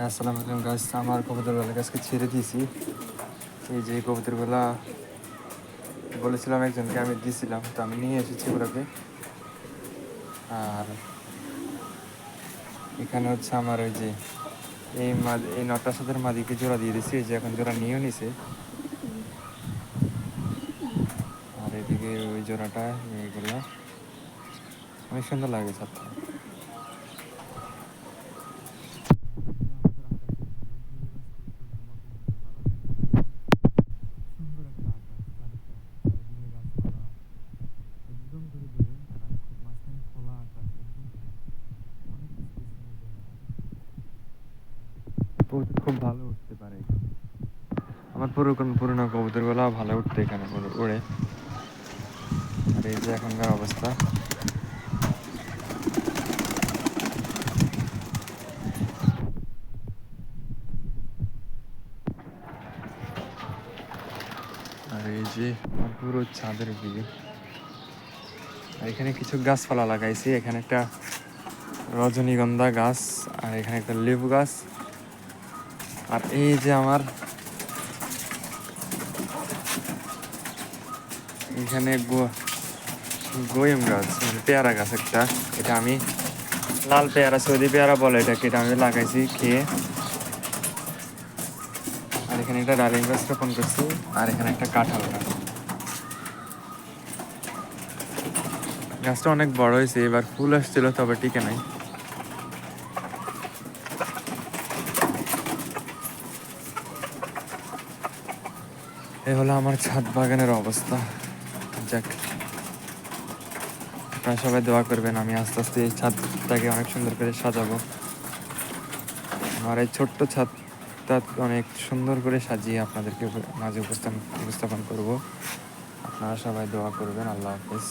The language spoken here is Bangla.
আসসালামু আলাইকুম গাছ। আমার কবুতরগুলো গাছকে ছেড়ে দিয়েছি। এই যে কবুতরগুলা বলেছিলাম একজনকে, আমি দিয়েছিলাম, তো আমি নিয়ে এসেছি ওগুলোকে। আর এখানে হচ্ছে আমার ওই যে এই নটার সাথে মাদিকে জোড়া দিয়ে দিয়েছি, এই যে এখন জোড়া নিয়েও নিছে। আর এদিকে ওই জোড়াটা, এইগুলা অনেক সুন্দর লাগে ছাদটা। সুন্দর একটা আকাশ, চারিদিকে গাছপালা একদম দূরে দূরে, আর মাঝখানে খোলা আকাশ একদম দূরে, অনেক স্পেস নিয়ে জায়গাটা। কবুতর খুব ভালো উঠতে পারে এখানে। আমার পুরোনো কবুতরগুলো ভালো উঠতে এখানে উড়ে। আর এই যে এখনকার অবস্থা। আর এই যে আমার পুরো ছাদের ভিউ। আর এখানে কিছু গাছপালা লাগাইছি, এখানে একটা রজনীগন্ধা গাছ, আর এখানে একটা লেবু গাছ। আর এই যে আমার এখানে গোয়েম গাছ, মানে পেয়ারা গাছ একটা। এটা আমি লাল পেয়ারা, সৌদি পেয়ারা বলে এটাকে, এটা আমি লাগাইছি খেয়ে। আর এখানে একটা ডালিম গাছ রোপণ করছি। আর এখানে একটা কাঁঠাল গাছ। গাছটা অনেক বড় হয়েছে, এবার ফুল আসছিল তবে টিকে নাই। এই হলো আমার ছাদ বাগানের অবস্থা। যাক, আপনারা সবাই দোয়া করবেন, আমি আস্তে আস্তে এই ছাদটাকে অনেক সুন্দর করে সাজাবো। আমার এই ছোট্ট ছাদটা অনেক সুন্দর করে সাজিয়ে আপনাদেরকে মাঝে উপস্থাপন করব। আপনারা সবাই দোয়া করবেন। আল্লাহ হাফেজ।